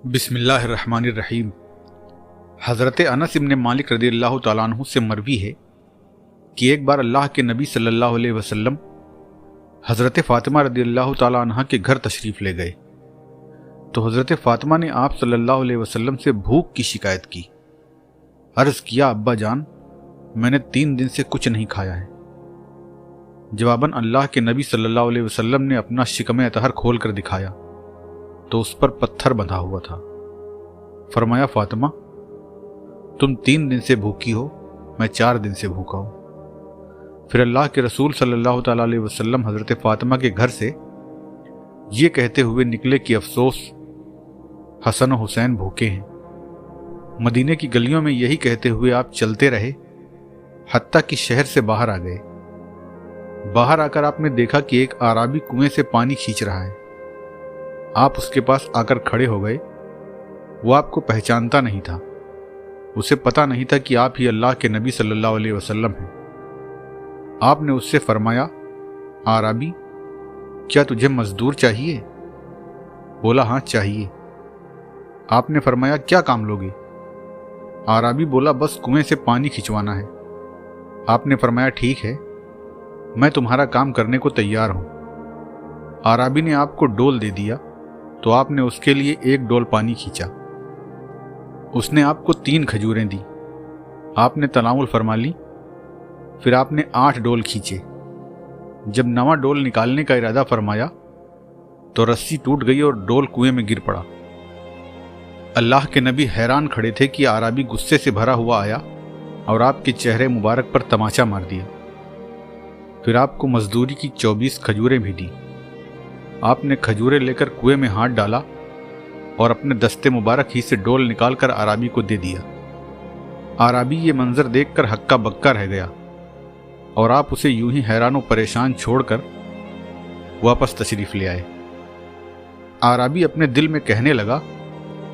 بسم اللہ الرحمن الرحیم۔ حضرت انس ابن مالک رضی اللہ تعالیٰ عنہ سے مروی ہے کہ ایک بار اللہ کے نبی صلی اللہ علیہ وسلم حضرت فاطمہ رضی اللہ تعالیٰ عنہ کے گھر تشریف لے گئے تو حضرت فاطمہ نے آپ صلی اللہ علیہ وسلم سے بھوک کی شکایت کی۔ عرض کیا، ابا جان، میں نے 3 دن سے کچھ نہیں کھایا ہے۔ جواباً اللہ کے نبی صلی اللہ علیہ وسلم نے اپنا شکم اطہر کھول کر دکھایا تو اس پر پتھر بندھا ہوا تھا۔ فرمایا، فاطمہ، تم 3 دن سے بھوکی ہو، میں 4 دن سے بھوکا ہوں۔ پھر اللہ کے رسول صلی اللہ تعالیٰ علیہ وسلم حضرت فاطمہ کے گھر سے یہ کہتے ہوئے نکلے کہ افسوس، حسن و حسین بھوکے ہیں۔ مدینے کی گلیوں میں یہی کہتے ہوئے آپ چلتے رہے حتیٰ کہ شہر سے باہر آ گئے۔ باہر آ کر آپ نے دیکھا کہ ایک اعرابی کنویں سے پانی کھینچ رہا ہے۔ آپ اس کے پاس آ کر کھڑے ہو گئے۔ وہ آپ کو پہچانتا نہیں تھا، اسے پتہ نہیں تھا کہ آپ ہی اللہ کے نبی صلی اللہ علیہ وسلم ہیں۔ آپ نے اس سے فرمایا، اعرابی، کیا تجھے مزدور چاہیے؟ بولا، ہاں چاہیے۔ آپ نے فرمایا، کیا کام لوگے؟ اعرابی بولا، بس کنویں سے پانی کھنچوانا ہے۔ آپ نے فرمایا، ٹھیک ہے، میں تمہارا کام کرنے کو تیار ہوں۔ اعرابی نے آپ کو ڈول دے دیا تو آپ نے اس کے لیے 1 ڈول پانی کھینچا۔ اس نے آپ کو 3 کھجوریں دی، آپ نے تناول فرما لی۔ پھر آپ نے 8 ڈول کھینچے۔ جب 9واں ڈول نکالنے کا ارادہ فرمایا تو رسی ٹوٹ گئی اور ڈول کنویں میں گر پڑا۔ اللہ کے نبی حیران کھڑے تھے کہ اعرابی غصے سے بھرا ہوا آیا اور آپ کے چہرے مبارک پر تماچا مار دیا۔ پھر آپ کو مزدوری کی 24 کھجوریں بھی دی۔ آپ نے کھجوریں لے کر کنویں میں ہاتھ ڈالا اور اپنے دستے مبارک ہی سے ڈول نکال کر اعرابی کو دے دیا۔ اعرابی یہ منظر دیکھ کر ہکا بکا رہ گیا اور آپ اسے یوں ہی حیران و پریشان چھوڑ کر واپس تشریف لے آئے۔ اعرابی اپنے دل میں کہنے لگا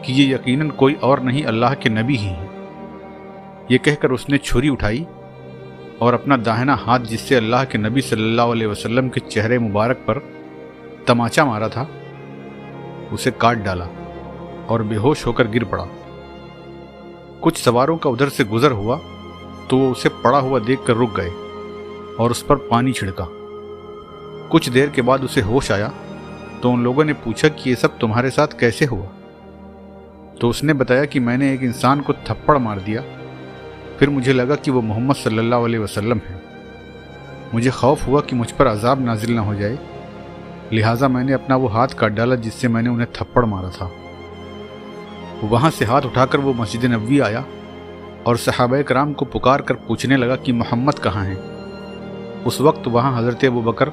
کہ یہ یقیناً کوئی اور نہیں، اللہ کے نبی ہی ہیں۔ یہ کہہ کر اس نے چھری اٹھائی اور اپنا داہنا ہاتھ، جس سے اللہ کے نبی صلی اللہ علیہ وسلم کے چہرے مبارک پر تماچا مارا تھا، اسے کاٹ ڈالا اور بے ہوش ہو کر گر پڑا۔ کچھ سواروں کا ادھر سے گزر ہوا تو وہ اسے پڑا ہوا دیکھ کر رک گئے اور اس پر پانی چھڑکا۔ کچھ دیر کے بعد اسے ہوش آیا تو ان لوگوں نے پوچھا کہ یہ سب تمہارے ساتھ کیسے ہوا؟ تو اس نے بتایا کہ میں نے ایک انسان کو تھپڑ مار دیا، پھر مجھے لگا کہ وہ محمد صلی اللہ علیہ وسلم ہے۔ مجھے خوف ہوا کہ مجھ پر عذاب نازل نہ ہو جائے، لہٰذا میں نے اپنا وہ ہاتھ کاٹ ڈالا جس سے میں نے انہیں تھپڑ مارا تھا۔ وہاں سے ہاتھ اٹھا کر وہ مسجد نبوی آیا اور صحابہ کرام کو پکار کر پوچھنے لگا کہ محمد کہاں ہیں؟ اس وقت وہاں حضرت ابوبکر،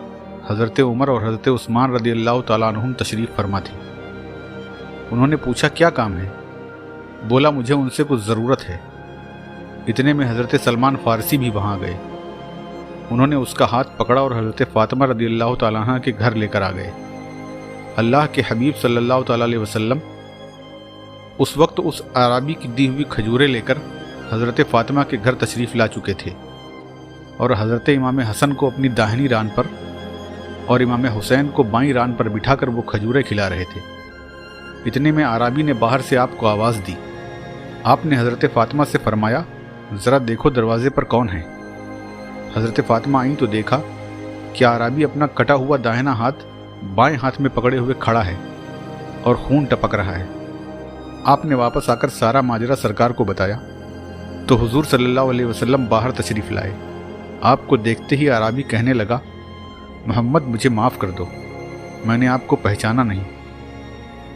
حضرت عمر اور حضرت عثمان رضی اللہ تعالیٰ عنہم تشریف فرما تھے۔ انہوں نے پوچھا، کیا کام ہے؟ بولا، مجھے ان سے کچھ ضرورت ہے۔ اتنے میں حضرت سلمان فارسی بھی وہاں گئے۔ انہوں نے اس کا ہاتھ پکڑا اور حضرت فاطمہ رضی اللہ تعالیٰ عنہ کے گھر لے کر آ گئے۔ اللہ کے حبیب صلی اللہ تعالیٰ علیہ وسلم اس وقت اس اعرابی کی دی ہوئی کھجوریں لے کر حضرت فاطمہ کے گھر تشریف لا چکے تھے اور حضرت امام حسن کو اپنی داہنی ران پر اور امام حسین کو بائیں ران پر بٹھا کر وہ کھجوریں کھلا رہے تھے۔ اتنے میں اعرابی نے باہر سے آپ کو آواز دی۔ آپ نے حضرت فاطمہ سے فرمایا، ذرا دیکھو دروازے پر کون ہے؟ حضرت فاطمہ آئیں تو دیکھا کہ اعرابی اپنا کٹا ہوا داہنا ہاتھ بائیں ہاتھ میں پکڑے ہوئے کھڑا ہے اور خون ٹپک رہا ہے۔ آپ نے واپس آ کر سارا ماجرا سرکار کو بتایا تو حضور صلی اللہ علیہ وسلم باہر تشریف لائے۔ آپ کو دیکھتے ہی اعرابی کہنے لگا، محمد، مجھے معاف کر دو، میں نے آپ کو پہچانا نہیں۔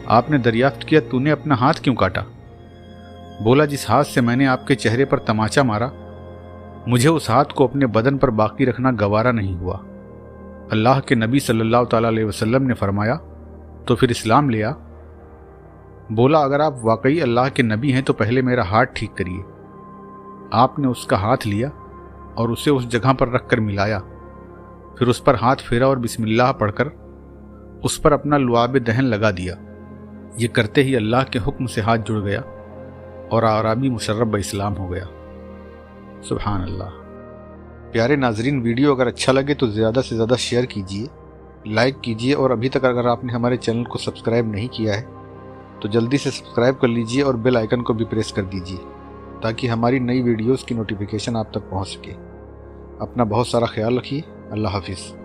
آپ نے دریافت کیا، تو نے اپنا ہاتھ کیوں کاٹا؟ بولا، جس ہاتھ سے میں نے آپ کے چہرے پر تماچا مارا، مجھے اس ہاتھ کو اپنے بدن پر باقی رکھنا گوارا نہیں ہوا۔ اللہ کے نبی صلی اللہ تعالیٰ علیہ وسلم نے فرمایا، تو پھر اسلام لیا؟ بولا، اگر آپ واقعی اللہ کے نبی ہیں تو پہلے میرا ہاتھ ٹھیک کریے۔ آپ نے اس کا ہاتھ لیا اور اسے اس جگہ پر رکھ کر ملایا، پھر اس پر ہاتھ پھیرا اور بسم اللہ پڑھ کر اس پر اپنا لعاب دہن لگا دیا۔ یہ کرتے ہی اللہ کے حکم سے ہاتھ جڑ گیا اور اعرابی مشرب باسلام ہو گیا۔ سبحان اللہ۔ پیارے ناظرین، ویڈیو اگر اچھا لگے تو زیادہ سے زیادہ شیئر کیجیے، لائک کیجیے، اور ابھی تک اگر آپ نے ہمارے چینل کو سبسکرائب نہیں کیا ہے تو جلدی سے سبسکرائب کر لیجئے اور بیل آئیکن کو بھی پریس کر دیجئے تاکہ ہماری نئی ویڈیوز کی نوٹیفیکیشن آپ تک پہنچ سکے۔ اپنا بہت سارا خیال رکھیے۔ اللہ حافظ۔